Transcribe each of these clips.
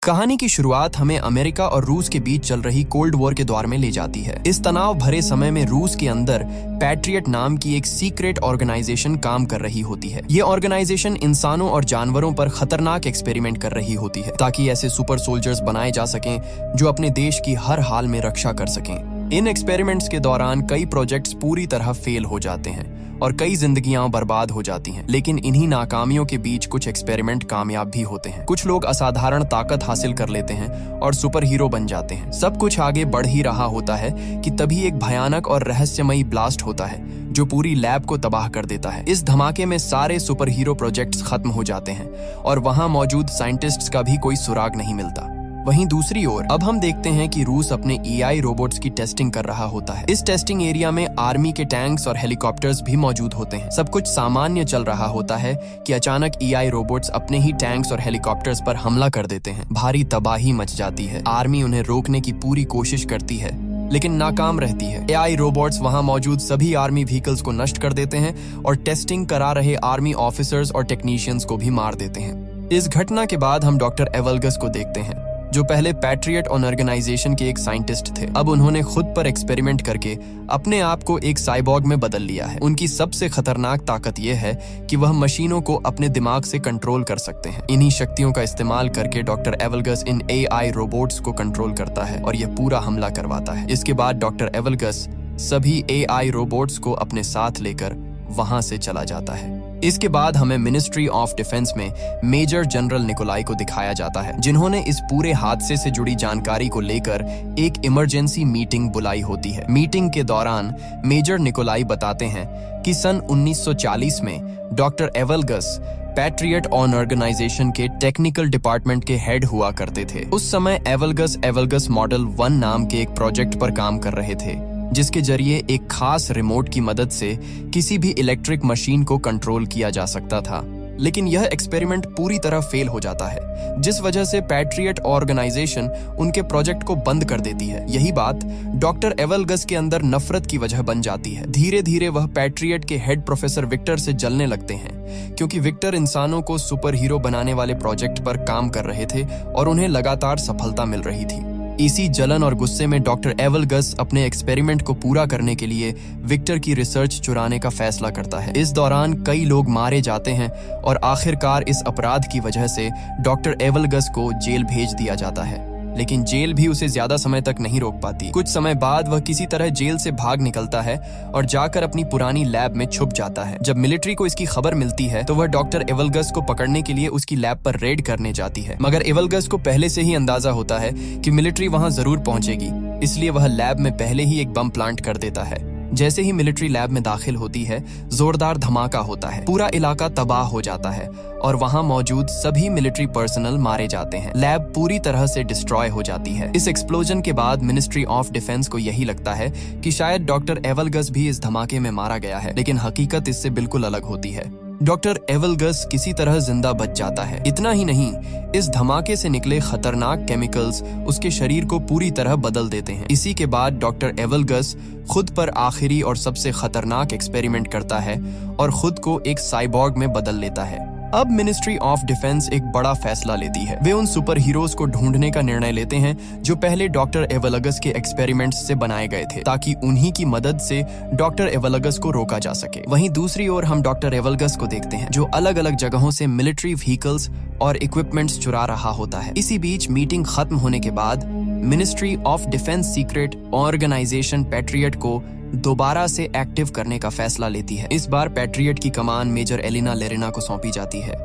कहानी की शुरुआत हमें अमेरिका और रूस के बीच चल रही कोल्ड वॉर के दौर में ले जाती है। इस तनाव भरे समय में रूस के अंदर पैट्रियट नाम की एक सीक्रेट ऑर्गेनाइजेशन काम कर रही होती है। ये ऑर्गेनाइजेशन इंसानों और जानवरों पर खतरनाक एक्सपेरिमेंट कर रही होती है ताकि ऐसे सुपर सोल्जर्स बनाए जा सकें जो अपने देश की हर हाल में रक्षा कर सकें। इन एक्सपेरिमेंट्स के दौरान कई प्रोजेक्ट्स पूरी तरह फेल हो जाते हैं और कई जिंदगियां बर्बाद हो जाती हैं, लेकिन इन्हीं नाकामियों के बीच कुछ एक्सपेरिमेंट कामयाब भी होते हैं। कुछ लोग असाधारण ताकत हासिल कर लेते हैं और सुपर हीरो बन जाते हैं। सब कुछ आगे बढ़ ही रहा होता है कि तभी एक भयानक और रहस्यमयी ब्लास्ट होता है जो पूरी लैब को तबाह कर देता है। इस धमाके में सारे सुपर हीरो प्रोजेक्ट्स खत्म हो जाते हैं और वहां मौजूद साइंटिस्ट्स का भी कोई सुराग नहीं मिलता। वहीं दूसरी ओर अब हम देखते हैं कि रूस अपने एआई रोबोट्स की टेस्टिंग कर रहा होता है। इस टेस्टिंग एरिया में आर्मी के टैंक्स और हेलीकॉप्टर्स भी मौजूद होते हैं। सब कुछ सामान्य चल रहा होता है कि अचानक एआई रोबोट्स अपने ही टैंक्स और हेलीकॉप्टर्स पर हमला कर देते हैं। भारी तबाही मच जाती है। आर्मी उन्हें रोकने की पूरी कोशिश करती है लेकिन नाकाम रहती है। एआई रोबोट्स वहां मौजूद सभी आर्मी व्हीकल्स को नष्ट कर देते हैं और टेस्टिंग करा रहे आर्मी ऑफिसर्स और टेक्नीशियंस को भी मार देते हैं। इस घटना के बाद हम डॉक्टर एवलगस को देखते हैं जो पहले पैट्रियट ऑर्गेनाइजेशन के एक साइंटिस्ट थे। अब उन्होंने खुद पर एक्सपेरिमेंट करके अपने आप को एक साइबॉर्ग में बदल लिया है। उनकी सबसे खतरनाक ताकत यह है कि वह मशीनों को अपने दिमाग से कंट्रोल कर सकते हैं। इन्हीं शक्तियों का इस्तेमाल करके डॉक्टर एवलगस इन एआई रोबोट्स को कंट्रोल करता है और यह पूरा हमला करवाता है। इसके बाद डॉक्टर एवलगस सभी एआई रोबोट्स को अपने साथ लेकर वहां से चला जाता है। इसके बाद हमें मिनिस्ट्री ऑफ डिफेंस में मेजर जनरल निकोलाई को दिखाया जाता है जिन्होंने इस पूरे हादसे से जुड़ी जानकारी को लेकर एक इमरजेंसी मीटिंग बुलाई होती है। मीटिंग के दौरान मेजर निकोलाई बताते हैं कि सन 1940 में डॉक्टर एवलगस पैट्रियट ऑर्गेनाइजेशन के टेक्निकल डिपार्टमेंट के हेड हुआ करते थे। उस समय एवलगस मॉडल 1 नाम के एक प्रोजेक्ट पर काम कर रहे थे जिसके जरिए एक खास रिमोट की मदद से किसी भी इलेक्ट्रिक मशीन को कंट्रोल किया जा सकता था। लेकिन यह एक्सपेरिमेंट पूरी तरह फेल हो जाता है जिस वजह से पैट्रियट ऑर्गेनाइजेशन उनके प्रोजेक्ट को बंद कर देती है। यही बात डॉक्टर एवलगस के अंदर नफरत की वजह बन जाती है। धीरे धीरे वह पैट्रियट के हेड प्रोफेसर विक्टर से जलने लगते हैं क्योंकि विक्टर इंसानों को सुपर हीरो बनाने वाले प्रोजेक्ट पर काम कर रहे थे और उन्हें लगातार सफलता मिल रही थी। इसी जलन और गुस्से में डॉक्टर एवलगस अपने एक्सपेरिमेंट को पूरा करने के लिए विक्टर की रिसर्च चुराने का फैसला करता है। इस दौरान कई लोग मारे जाते हैं और आखिरकार इस अपराध की वजह से डॉक्टर एवलगस को जेल भेज दिया जाता है। लेकिन जेल भी उसे ज्यादा समय तक नहीं रोक पाती। कुछ समय बाद वह किसी तरह जेल से भाग निकलता है और जाकर अपनी पुरानी लैब में छुप जाता है। जब मिलिट्री को इसकी खबर मिलती है तो वह डॉक्टर एवलगस को पकड़ने के लिए उसकी लैब पर रेड करने जाती है, मगर एवलगस को पहले से ही अंदाजा होता है कि मिलिट्री वहां जरूर पहुंचेगी, इसलिए वह लैब में पहले ही एक बम प्लांट कर देता है। जैसे ही मिलिट्री लैब में दाखिल होती है जोरदार धमाका होता है। पूरा इलाका तबाह हो जाता है और वहां मौजूद सभी मिलिट्री पर्सनल मारे जाते हैं। लैब पूरी तरह से डिस्ट्रॉय हो जाती है। इस एक्सप्लोजन के बाद मिनिस्ट्री ऑफ डिफेंस को यही लगता है कि शायद डॉक्टर एवलगस भी इस धमाके में मारा गया है, लेकिन हकीकत इससे बिल्कुल अलग होती है। डॉक्टर एवलगस किसी तरह जिंदा बच जाता है। इतना ही नहीं, इस धमाके से निकले खतरनाक केमिकल्स उसके शरीर को पूरी तरह बदल देते हैं। इसी के बाद डॉक्टर एवलगस खुद पर आखिरी और सबसे खतरनाक एक्सपेरिमेंट करता है और खुद को एक साइबॉर्ग में बदल लेता है। अब मिनिस्ट्री ऑफ डिफेंस एक बड़ा फैसला लेती है। वे उन सुपर हीरोज को ढूंढने का निर्णय लेते हैं जो पहले डॉक्टर एवलगस के एक्सपेरिमेंट्स से बनाए गए थे ताकि उन्हीं की मदद से डॉक्टर एवलगस को रोका जा सके। वहीं दूसरी ओर हम डॉक्टर एवलगस को देखते हैं जो अलग अलग जगहों से मिलिट्री व्हीकल्स और इक्विपमेंट्स चुरा रहा होता है। इसी बीच मीटिंग खत्म होने के बाद ministry of defence secret organisation patriot को दोबारा से एक्टिव करने का फैसला लेती है। इस बार पैट्रियट की कमान मेजर एलिना लेरिना को सौंपी जाती है।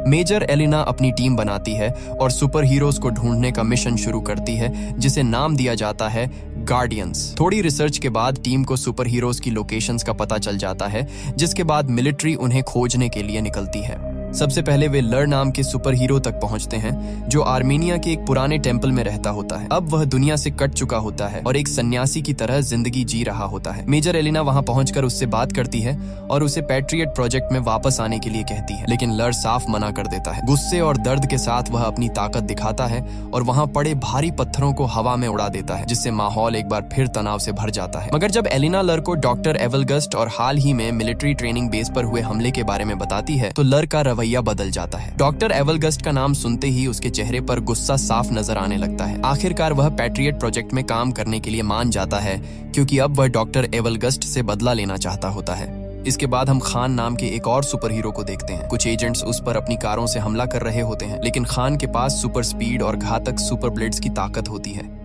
मेजर एलिना अपनी टीम बनाती है और सुपर हीरोज को ढूंढने का मिशन शुरू करती है जिसे नाम दिया जाता है गार्डियंस। थोड़ी रिसर्च के बाद टीम को सुपर हीरोज की लोकेशंस का पता चल जाता है जिसके बाद मिलिट्री उन्हें खोजने के लिए निकलती है। सबसे पहले वे लर नाम के सुपर हीरो तक पहुंचते हैं जो आर्मेनिया के एक पुराने टेम्पल में रहता होता है। अब वह दुनिया से कट चुका होता है और एक सन्यासी की तरह जिंदगी जी रहा होता है। मेजर एलिना वहां पहुंचकर उससे बात करती है और उसे पैट्रियट प्रोजेक्ट में वापस आने के लिए कहती है, लेकिन लर साफ मना कर देता है। गुस्से और दर्द के साथ वह अपनी ताकत दिखाता है और वहां पड़े भारी पत्थरों को हवा में उड़ा देता है जिससे माहौल एक बार फिर तनाव से भर जाता है। मगर जब एलिना लर को डॉक्टर एवलगस और हाल ही में मिलिट्री ट्रेनिंग बेस पर हुए हमले के बारे में बताती है तो लर का रवैया बदल जाता है। डॉक्टर एवलगस्ट का नाम सुनते ही उसके चेहरे पर गुस्सा साफ नजर आने लगता है। आखिरकार वह पैट्रियट प्रोजेक्ट में काम करने के लिए मान जाता है, क्योंकि अब वह डॉक्टर एवलगस्ट से बदला लेना चाहता होता है। इसके बाद हम खान नाम के एक और सुपर हीरो को देखते हैं। कुछ एजेंट्स उस पर अपनी कारों से हमला कर रहे होते हैं, लेकिन खान के पास सुपर स्पीड और घातक सुपर ब्लेड्स की ताकत होती है।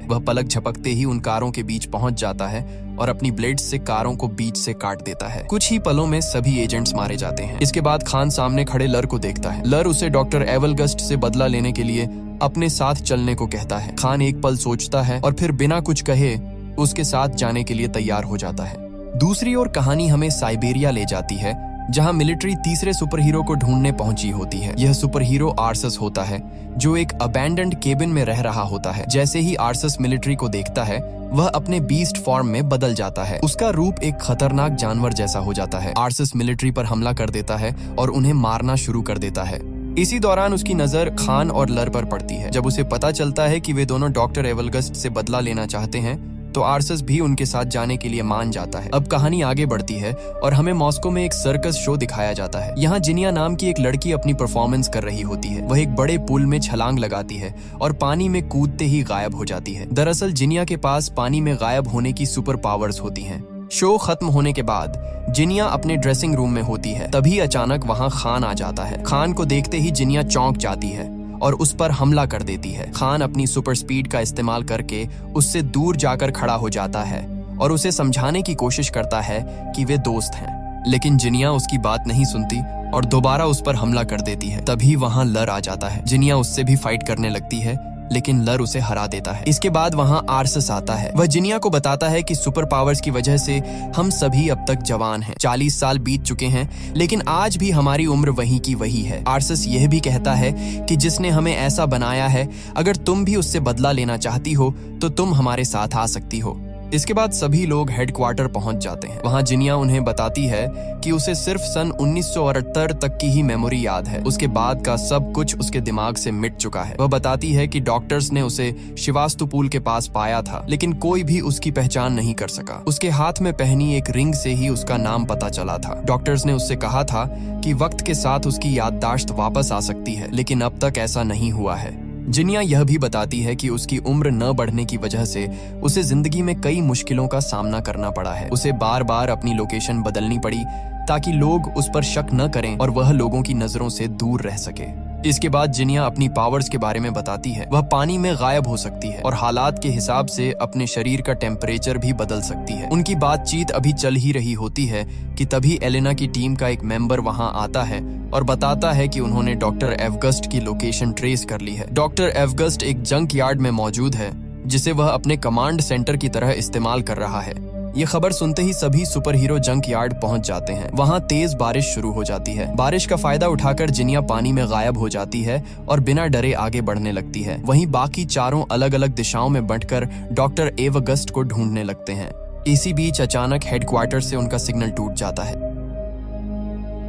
वह पलक झपकते ही उन कारों के बीच पहुंच जाता है और अपनी ब्लेड्स से कारों को बीच से काट देता है। कुछ ही पलों में सभी एजेंट्स मारे जाते हैं। इसके बाद खान सामने खड़े लर को देखता है। लर उसे डॉक्टर एवलगस्ट से बदला लेने के लिए अपने साथ चलने को कहता है। खान एक पल सोचता है और फिर बिना कुछ कहे उसके साथ जाने के लिए तैयार हो जाता है। दूसरी ओर कहानी हमें साइबेरिया ले जाती है, जहां मिलिट्री तीसरे सुपर हीरो को ढूंढने पहुंची होती है। यह सुपर हीरो आर्सस होता है, जो एक अबैंडन्ड केबिन में रह रहा होता है। जैसे ही आर्सस मिलिट्री को देखता है, वह अपने बीस्ट फॉर्म में बदल जाता है। उसका रूप एक खतरनाक जानवर जैसा हो जाता है। आर्सस मिलिट्री पर हमला कर देता है और उन्हें मारना शुरू कर देता है। इसी दौरान उसकी नजर खान और लर पर पड़ती है। जब उसे पता चलता है कि वे दोनों डॉक्टर एवलगस्ट से बदला लेना चाहते हैं, तो आर्सस भी उनके साथ जाने के लिए मान जाता है। अब कहानी आगे बढ़ती है और हमें मॉस्को में एक सर्कस शो दिखाया जाता है। यहाँ जिनिया नाम की एक लड़की अपनी परफॉर्मेंस कर रही होती है। वह एक बड़े पुल में छलांग लगाती है और पानी में कूदते ही गायब हो जाती है। दरअसल जिनिया के पास पानी में गायब होने की सुपर पावर्स होती हैं। शो खत्म होने के बाद जिनिया अपने ड्रेसिंग रूम में होती है। तभी अचानक वहाँ खान आ जाता है। खान को देखते ही जिनिया चौंक जाती है और उस पर हमला कर देती है। खान अपनी सुपर स्पीड का इस्तेमाल करके उससे दूर जाकर खड़ा हो जाता है और उसे समझाने की कोशिश करता है कि वे दोस्त हैं, लेकिन जिनिया उसकी बात नहीं सुनती और दोबारा उस पर हमला कर देती है। तभी वहां लर आ जाता है। जिनिया उससे भी फाइट करने लगती है, लेकिन लर उसे हरा देता है। इसके बाद वहां आर्सस आता है। वह जिनिया को बताता है कि सुपर पावर्स की वजह से हम सभी अब तक जवान हैं। 40 साल बीत चुके हैं, लेकिन आज भी हमारी उम्र वही की वही है। आर्सस यह भी कहता है कि जिसने हमें ऐसा बनाया है, अगर तुम भी उससे बदला लेना चाहती हो तो तुम हमारे साथ आ सकती हो। इसके बाद सभी लोग हेडक्वार्टर पहुंच जाते हैं। वहां जिनिया उन्हें बताती है कि उसे सिर्फ सन 1978 तक की ही मेमोरी याद है। उसके बाद का सब कुछ उसके दिमाग से मिट चुका है। वह बताती है कि डॉक्टर्स ने उसे शिवास्तुपुल के पास पाया था, लेकिन कोई भी उसकी पहचान नहीं कर सका। उसके हाथ में पहनी एक रिंग से ही उसका नाम पता चला था। डॉक्टर्स ने उससे कहा था कि वक्त के साथ उसकी याददाश्त वापस आ सकती है, लेकिन अब तक ऐसा नहीं हुआ है। जिनिया यह भी बताती है कि उसकी उम्र न बढ़ने की वजह से उसे जिंदगी में कई मुश्किलों का सामना करना पड़ा है। उसे बार बार अपनी लोकेशन बदलनी पड़ी ताकि लोग उस पर शक न करें और वह लोगों की नजरों से दूर रह सके। इसके बाद जिनिया अपनी पावर्स के बारे में बताती है। वह पानी में गायब हो सकती है और हालात के हिसाब से अपने शरीर का टेम्परेचर भी बदल सकती है। उनकी बातचीत अभी चल ही रही होती है कि तभी एलेना की टीम का एक मेंबर वहां आता है और बताता है कि उन्होंने डॉक्टर एवगस्ट की लोकेशन ट्रेस कर ली है। डॉक्टर एवगस्ट एक जंक यार्ड में मौजूद है, जिसे वह अपने कमांड सेंटर की तरह इस्तेमाल कर रहा है। ये खबर सुनते ही सभी सुपर हीरो जंक यार्ड पहुंच जाते हैं। वहां तेज बारिश शुरू हो जाती है। बारिश का फायदा उठाकर जिनिया पानी में गायब हो जाती है और बिना डरे आगे बढ़ने लगती है। वहीं बाकी चारों अलग अलग दिशाओं में बंटकर डॉक्टर एवगस्ट को ढूंढने लगते हैं। इसी बीच अचानक हेडक्वार्टर से उनका सिग्नल टूट जाता है।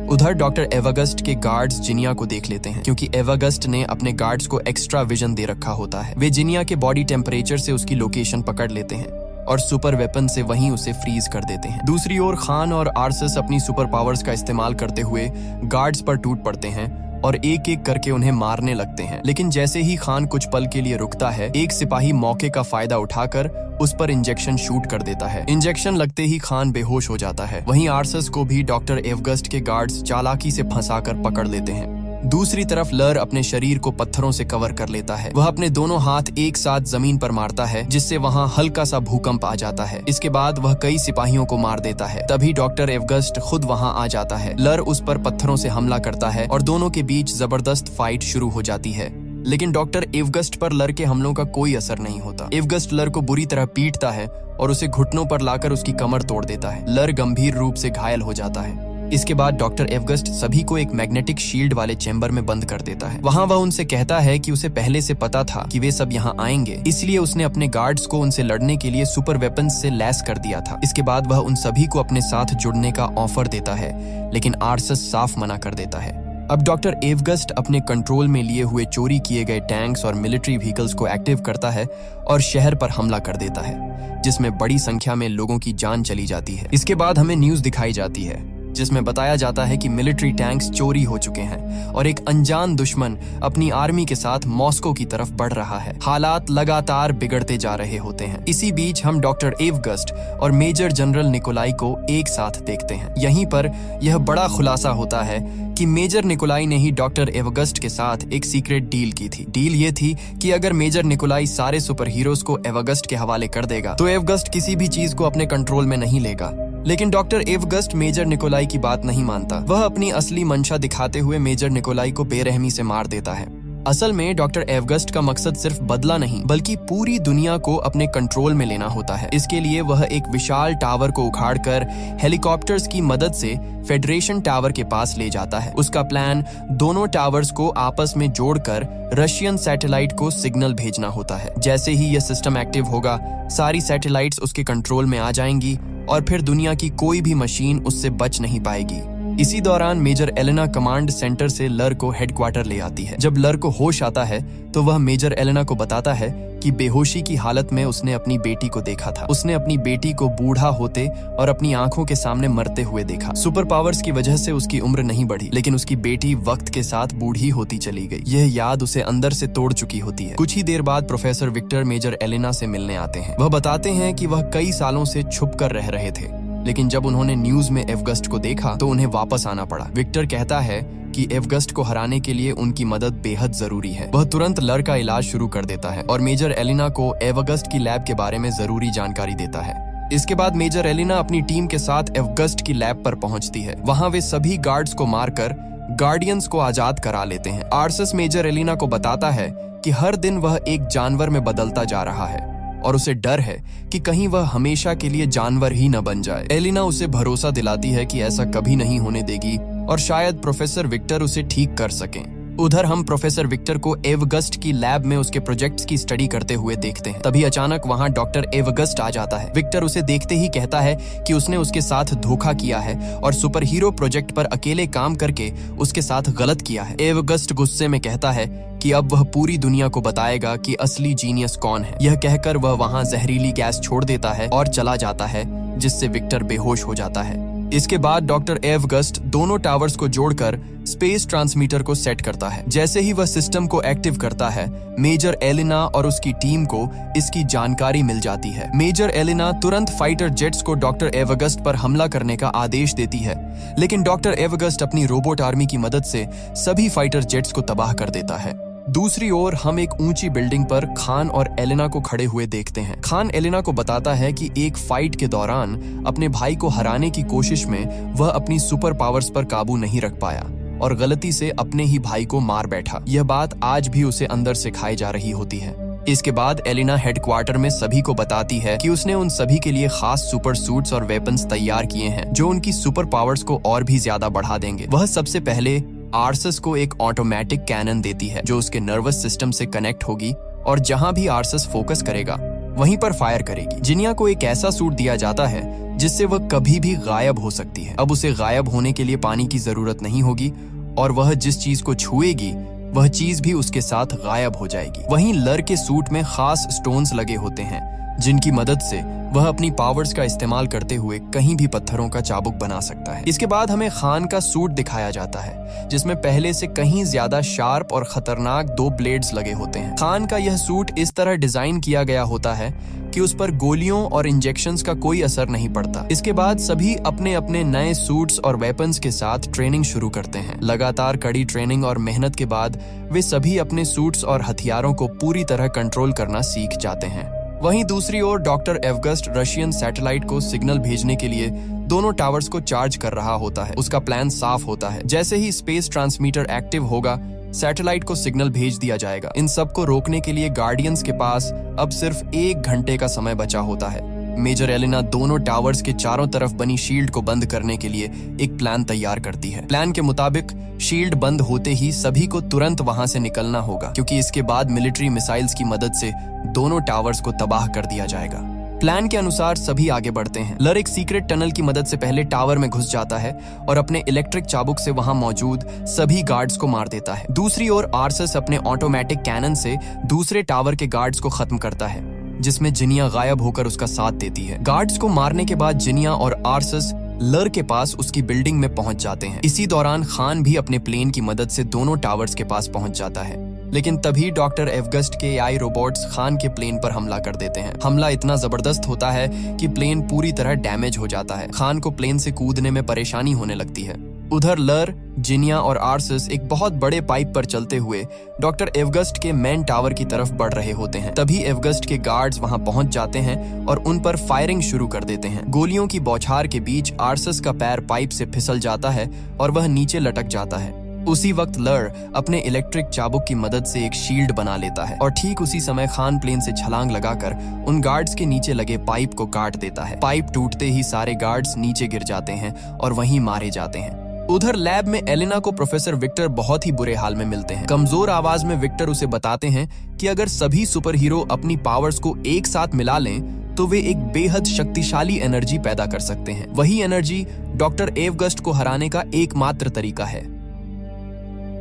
उधर डॉक्टर एवगस्ट के गार्ड्स जिनिया को देख लेते हैं, क्योंकि एवगस्ट ने अपने गार्ड्स को एक्स्ट्रा विजन दे रखा होता है। वे जिनिया के बॉडी टेम्परेचर से उसकी लोकेशन पकड़ लेते हैं और सुपर वेपन से वहीं उसे फ्रीज कर देते हैं। दूसरी ओर खान और आर्सस अपनी सुपर पावर्स का इस्तेमाल करते हुए गार्ड्स पर टूट पड़ते हैं और एक एक करके उन्हें मारने लगते हैं। लेकिन जैसे ही खान कुछ पल के लिए रुकता है, एक सिपाही मौके का फायदा उठाकर उस पर इंजेक्शन शूट कर देता है। इंजेक्शन लगते ही खान बेहोश हो जाता है। वहीं आर्सस को भी डॉक्टर एवगस्ट के गार्ड्स चालाकी से फंसाकर पकड़ लेते हैं। दूसरी तरफ लर अपने शरीर को पत्थरों से कवर कर लेता है। वह अपने दोनों हाथ एक साथ जमीन पर मारता है, जिससे वहां हल्का सा भूकंप आ जाता है। इसके बाद वह कई सिपाहियों को मार देता है। तभी डॉक्टर एवगस्ट खुद वहां आ जाता है। लर उस पर पत्थरों से हमला करता है और दोनों के बीच जबरदस्त फाइट शुरू हो जाती है। लेकिन डॉक्टर एवगस्ट पर लर के हमलों का कोई असर नहीं होता। एवगस्ट लर को बुरी तरह पीटता है और उसे घुटनों पर लाकर उसकी कमर तोड़ देता है। लर गंभीर रूप से घायल हो जाता है। इसके बाद डॉक्टर एवगस्ट सभी को एक मैग्नेटिक शील्ड वाले चेंबर में बंद कर देता है। वहां वह उनसे कहता है कि उसे पहले से पता था कि वे सब यहाँ आएंगे, इसलिए उसने अपने गार्ड्स को उनसे लड़ने के लिए सुपर वेपन्स से लैस कर दिया था। इसके बाद वह उन सभी को अपने साथ जुड़ने का ऑफर देता है, लेकिन आर्सस साफ मना कर देता है। अब डॉक्टर एवगस्ट अपने कंट्रोल में लिए हुए चोरी किए गए टैंक्स और मिलिट्री व्हीकल्स को एक्टिव करता है और शहर पर हमला कर देता है, जिसमें बड़ी संख्या में लोगों की जान चली जाती है। इसके बाद हमें न्यूज दिखाई जाती है जिसमें बताया जाता है कि मिलिट्री टैंक्स चोरी हो चुके हैं और एक अनजान दुश्मन अपनी आर्मी के साथ मॉस्को की तरफ बढ़ रहा है। हालात लगातार बिगड़ते जा रहे होते हैं। इसी बीच हम डॉक्टर एवगस्ट और मेजर जनरल निकोलाई को एक साथ देखते हैं। यहीं पर यह बड़ा खुलासा होता है कि मेजर निकोलाई ने ही डॉक्टर एवगस्ट के साथ एक सीक्रेट डील की थी। डील ये थी कि अगर मेजर निकोलाई सारे सुपर हीरोज को एवगस्ट के हवाले कर देगा तो एवगस्ट किसी भी चीज को अपने कंट्रोल में नहीं लेगा। लेकिन डॉक्टर एवगस्ट मेजर निकोलाई की बात नहीं मानता। वह अपनी असली मंशा दिखाते हुए मेजर निकोलाई को बेरहमी से मार देता है। असल में डॉक्टर एवगस्ट का मकसद सिर्फ बदला नहीं बल्कि पूरी दुनिया को अपने कंट्रोल में लेना होता है। इसके लिए वह एक विशाल टावर को उखाड़कर हेलीकॉप्टर्स की मदद से फेडरेशन टावर के पास ले जाता है। उसका प्लान दोनों टावर्स को आपस में जोड़कर रशियन सैटेलाइट को सिग्नल भेजना होता है। जैसे ही यह सिस्टम एक्टिव होगा, सारी सैटेलाइट्स उसके कंट्रोल में आ जाएंगी और फिर दुनिया की कोई भी मशीन उससे बच नहीं पाएगी। इसी दौरान मेजर एलेना कमांड सेंटर से लर को हेडक्वार्टर ले आती है। जब लर को होश आता है तो वह मेजर एलेना को बताता है कि बेहोशी की हालत में उसने अपनी बेटी को देखा था। उसने अपनी बेटी को बूढ़ा होते और अपनी आंखों के सामने मरते हुए देखा। सुपर पावर्स की वजह से उसकी उम्र नहीं बढ़ी, लेकिन उसकी बेटी वक्त के साथ बूढ़ी होती चली गई। यह याद उसे अंदर से तोड़ चुकी होती है। कुछ ही देर बाद प्रोफेसर विक्टर मेजर एलेना से मिलने आते हैं। वह बताते हैं कि वह कई सालों से छुप कर रह रहे थे, लेकिन जब उन्होंने न्यूज में एवगस्ट को देखा तो उन्हें वापस आना पड़ा। विक्टर कहता है कि एवगस्ट को हराने के लिए उनकी मदद बेहद जरूरी है। वह तुरंत लर का इलाज शुरू कर देता है और मेजर एलिना को एवगस्ट की लैब के बारे में जरूरी जानकारी देता है। इसके बाद मेजर एलिना अपनी टीम के साथ एवगस्ट की लैब पर पहुंचती है। वहां वे सभी गार्ड्स को मारकर गार्डियंस को आजाद करा लेते हैं। आर्सस मेजर एलिना को बताता है कि हर दिन वह एक जानवर में बदलता जा रहा है और उसे डर है कि कहीं वह हमेशा के लिए जानवर ही न बन जाए। एलिना उसे भरोसा दिलाती है कि ऐसा कभी नहीं होने देगी और शायद प्रोफेसर विक्टर उसे ठीक कर सकें। उधर हम प्रोफेसर विक्टर को एवगस्ट की लैब में उसके प्रोजेक्ट्स की स्टडी करते हुए देखते हैं। तभी अचानक वहां डॉक्टर एवगस्ट आ जाता है। विक्टर उसे देखते ही कहता है कि उसने उसके साथ धोखा किया है और सुपर हीरो प्रोजेक्ट पर अकेले काम करके उसके साथ गलत किया है। एवगस्ट गुस्से में कहता है कि अब वह पूरी दुनिया को बताएगा कि असली जीनियस कौन है। यह कहकर वह वहां जहरीली गैस छोड़ देता है और चला जाता है, जिससे विक्टर बेहोश हो जाता है। इसके बाद डॉक्टर एवगस्ट दोनों टावर्स को जोड़कर स्पेस ट्रांसमीटर को सेट करता है। जैसे ही वह सिस्टम को एक्टिव करता है, मेजर एलिना और उसकी टीम को इसकी जानकारी मिल जाती है। मेजर एलिना तुरंत फाइटर जेट्स को डॉक्टर एवगस्ट पर हमला करने का आदेश देती है, लेकिन डॉक्टर एवगस्ट अपनी रोबोट आर्मी की मदद से सभी फाइटर जेट्स को तबाह कर देता है। दूसरी ओर हम एक ऊंची बिल्डिंग पर खान और एलिना को खड़े हुए देखते हैं। खान एलिना को बताता है कि एक फाइट के दौरान अपने भाई को हराने की कोशिश में वह अपनी सुपर पावर्स पर काबू नहीं रख पाया और गलती से अपने ही भाई को मार बैठा। यह बात आज भी उसे अंदर से खाई जा रही होती है। इसके बाद एलिना हेडक्वार्टर में सभी को बताती है कि उसने उन सभी के लिए खास सुपर सूट्स और वेपन्स तैयार किए हैं जो उनकी सुपर पावर्स को और भी ज्यादा बढ़ा देंगे। वह सबसे पहले आर्सस को एक ऑटोमेटिक कैनन देती है जो उसके नर्वस सिस्टम से कनेक्ट होगी और जहां भी आर्सस फोकस करेगा वहीं पर फायर करेगी। जिनिया को एक ऐसा सूट दिया जाता है जिससे वह कभी भी गायब हो सकती है। अब उसे गायब होने के लिए पानी की जरूरत नहीं होगी और वह जिस चीज को छुएगी वह चीज भी उसके साथ गायब हो जाएगी। वहीं लर के सूट में खास स्टोन्स लगे होते हैं जिनकी मदद से वह अपनी पावर्स का इस्तेमाल करते हुए कहीं भी पत्थरों का चाबुक बना सकता है। इसके बाद हमें खान का सूट दिखाया जाता है जिसमें पहले से कहीं ज्यादा शार्प और खतरनाक 2 ब्लेड्स लगे होते हैं। खान का यह सूट इस तरह डिजाइन किया गया होता है कि उस पर गोलियों और इंजेक्शंस का कोई असर नहीं पड़ता। इसके बाद सभी अपने अपने नए सूट्स और वेपन्स के साथ ट्रेनिंग शुरू करते हैं। लगातार कड़ी ट्रेनिंग और मेहनत के बाद वे सभी अपने सूट्स और हथियारों को पूरी तरह कंट्रोल करना सीख जाते हैं। वहीं दूसरी ओर डॉक्टर एवगस्ट रशियन सैटेलाइट को सिग्नल भेजने के लिए दोनों टावर्स को चार्ज कर रहा होता है। उसका प्लान साफ होता है। जैसे ही स्पेस ट्रांसमीटर एक्टिव होगा, सैटेलाइट को सिग्नल भेज दिया जाएगा। इन सब को रोकने के लिए गार्डियंस के पास अब सिर्फ 1 घंटे का समय बचा होता है। मेजर एलिना दोनों टावर्स के चारों तरफ बनी शील्ड को बंद करने के लिए एक प्लान तैयार करती है। प्लान के मुताबिक शील्ड बंद होते ही सभी को तुरंत वहां से निकलना होगा, क्योंकि इसके बाद मिलिट्री मिसाइल्स की मदद से दोनों टावर्स को तबाह कर दिया जाएगा। प्लान के अनुसार सभी आगे बढ़ते हैं। लर एक सीक्रेट टनल की मदद से पहले टावर में घुस जाता है और अपने इलेक्ट्रिक चाबुक से वहां मौजूद सभी गार्ड्स को मार देता है। दूसरी ओर आर्सस अपने ऑटोमेटिक कैनन से दूसरे टावर के गार्ड्स को खत्म करता है, जिसमें जिनिया गायब होकर उसका साथ देती है। गार्ड्स को मारने के बाद जिनिया और आर्सस लर के पास उसकी बिल्डिंग में पहुंच जाते हैं। इसी दौरान खान भी अपने प्लेन की मदद से दोनों टावर्स के पास पहुंच जाता है, लेकिन तभी डॉक्टर एवगस्ट के AI रोबोट्स खान के प्लेन पर हमला कर देते हैं। हमला इतना जबरदस्त होता है कि प्लेन पूरी तरह डैमेज हो जाता है। खान को प्लेन से कूदने में परेशानी होने लगती है। उधर लर, जिनिया और आर्सस एक बहुत बड़े पाइप पर चलते हुए डॉक्टर एवगस्ट के मेन टावर की तरफ बढ़ रहे होते हैं। तभी एवगस्ट के गार्ड्स वहां पहुंच जाते हैं और उन पर फायरिंग शुरू कर देते हैं। गोलियों की बौछार के बीच आर्सस का पैर पाइप से फिसल जाता है और वह नीचे लटक जाता है। उसी वक्त लर अपने इलेक्ट्रिक चाबुक की मदद से एक शील्ड बना लेता है और ठीक उसी समय खान प्लेन से छलांग लगाकर उन गार्ड्स के नीचे लगे पाइप को काट देता है। पाइप टूटते ही सारे गार्ड्स नीचे गिर जाते हैं और वहीं मारे जाते हैं। उधर लैब में एलिना को प्रोफेसर विक्टर बहुत ही बुरे हाल में मिलते हैं। कमजोर आवाज में विक्टर उसे बताते हैं कि अगर सभी सुपर हीरो अपनी पावर्स को एक साथ मिला लें तो वे एक बेहद शक्तिशाली एनर्जी पैदा कर सकते हैं। वही एनर्जी डॉक्टर एवगस्ट को हराने का एकमात्र तरीका है।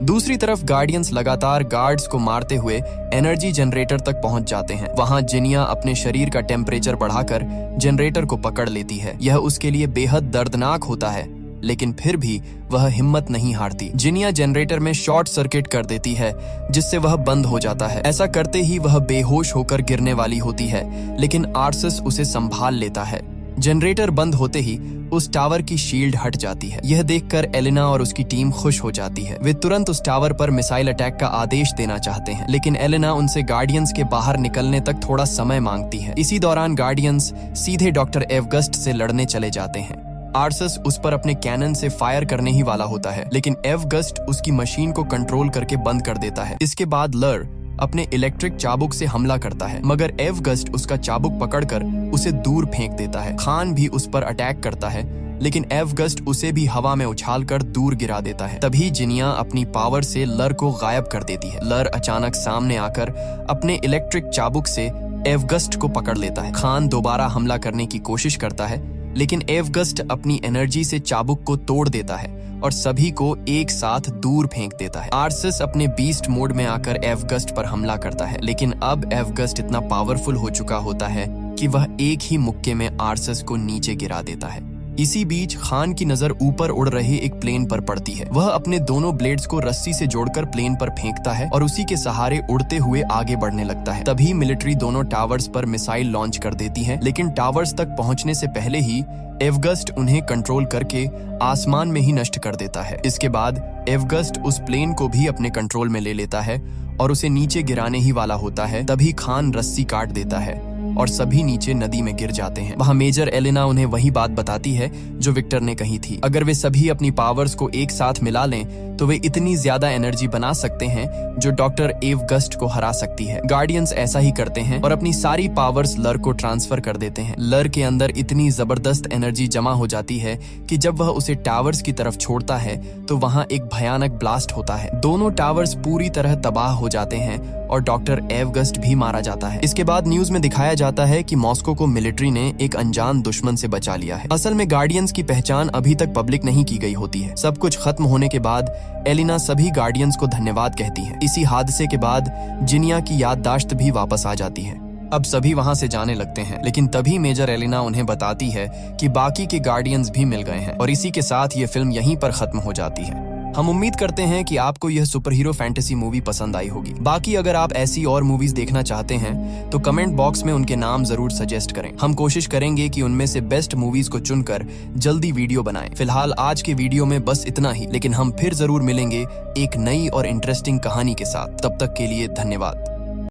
दूसरी तरफ गार्डियंस लगातार गार्ड्स को मारते हुए एनर्जी जनरेटर तक पहुंच जाते हैं। वहां जिनिया अपने शरीर का टेम्परेचर बढ़ाकर जनरेटर को पकड़ लेती है। यह उसके लिए बेहद दर्दनाक होता है, लेकिन फिर भी वह हिम्मत नहीं हारती। जिनिया जनरेटर में शॉर्ट सर्किट कर देती है, जिससे वह बंद हो जाता है। ऐसा करते ही वह बेहोश होकर गिरने वाली होती है, लेकिन आर्सस उसे संभाल लेता है। जनरेटर बंद होते ही उस टावर की शील्ड हट जाती है। यह देखकर एलिना और उसकी टीम खुश हो जाती है। वे तुरंत उस टावर पर मिसाइल अटैक का आदेश देना चाहते हैं, लेकिन एलिना उनसे गार्डियंस के बाहर निकलने तक थोड़ा समय मांगती है। इसी दौरान गार्डियंस सीधे डॉक्टर एवगस्ट से लड़ने चले जाते हैं। आर्सस उस पर अपने कैनन से फायर करने ही वाला होता है, लेकिन एवगस्ट उसकी मशीन को कंट्रोल करके बंद कर देता है। इसके बाद लर अपने इलेक्ट्रिक चाबुक से हमला करता है, मगर एवगस्ट उसका चाबुक पकड़कर उसे दूर फेंक देता है। खान भी उस पर अटैक करता है, लेकिन एवगस्ट उसे भी हवा में उछालकर दूर गिरा देता है। तभी जिनिया अपनी पावर से लर को गायब कर देती है। लर अचानक सामने आकर अपने इलेक्ट्रिक चाबुक से एवगस्ट को पकड़ लेता है। खान दोबारा हमला करने की कोशिश करता है, लेकिन एवगस्ट अपनी एनर्जी से चाबुक को तोड़ देता है और सभी को एक साथ दूर फेंक देता है। आर्सस अपने बीस्ट मोड में आकर एवगस्ट पर हमला करता है, लेकिन अब एवगस्ट इतना पावरफुल हो चुका होता है कि वह एक ही मुक्के में आर्सस को नीचे गिरा देता है। इसी बीच खान की नजर ऊपर उड़ रहे एक प्लेन पर पड़ती है। वह अपने दोनों ब्लेड्स को रस्सी से जोड़कर प्लेन पर फेंकता है और उसी के सहारे उड़ते हुए आगे बढ़ने लगता है। तभी मिलिट्री दोनों टावर्स पर मिसाइल लॉन्च कर देती है, लेकिन टावर्स तक पहुंचने से पहले ही एवगस्ट उन्हें कंट्रोल करके आसमान में ही नष्ट कर देता है। इसके बाद एवगस्ट उस प्लेन को भी अपने कंट्रोल में ले लेता है और उसे नीचे गिराने ही वाला होता है। तभी खान रस्सी काट देता है और सभी नीचे नदी में गिर जाते हैं। वहां मेजर एलिना उन्हें वही बात बताती है जो विक्टर ने कही थी। अगर वे सभी अपनी पावर्स को एक साथ मिला लें तो वे इतनी ज्यादा एनर्जी बना सकते हैं जो डॉक्टर एवगस्ट को हरा सकती है। गार्डियंस ऐसा ही करते हैं और अपनी सारी पावर्स लर को ट्रांसफर कर देते हैं। लर के अंदर इतनी जबरदस्त एनर्जी जमा हो जाती है कि जब वह उसे टावर्स की तरफ छोड़ता है तो वहां एक भयानक ब्लास्ट होता है। दोनों टावर्स पूरी तरह तबाह हो जाते हैं और डॉक्टर एवगस्ट भी मारा जाता है। इसके बाद न्यूज में दिखाया जाता है कि मॉस्को को मिलिट्री ने एक अनजान दुश्मन से बचा लिया है। असल में गार्डियंस की पहचान अभी तक पब्लिक नहीं की गई होती है। सब कुछ खत्म होने के बाद एलिना सभी गार्डियंस को धन्यवाद कहती है। इसी हादसे के बाद जिनिया की याददाश्त भी वापस आ जाती है। अब सभी वहां से जाने लगते हैं, लेकिन तभी मेजर एलिना उन्हें बताती है कि बाकी के गार्डियंस भी मिल गए हैं और इसी के साथ ये फिल्म यहीं पर खत्म हो जाती है। हम उम्मीद करते हैं कि आपको यह सुपर हीरो फैंटेसी मूवी पसंद आई होगी। बाकी अगर आप ऐसी और मूवीज देखना चाहते हैं तो कमेंट बॉक्स में उनके नाम जरूर सजेस्ट करें। हम कोशिश करेंगे कि उनमें से बेस्ट मूवीज को चुनकर जल्दी वीडियो बनाएं। फिलहाल आज के वीडियो में बस इतना ही, लेकिन हम फिर जरूर मिलेंगे एक नई और इंटरेस्टिंग कहानी के साथ। तब तक के लिए धन्यवाद।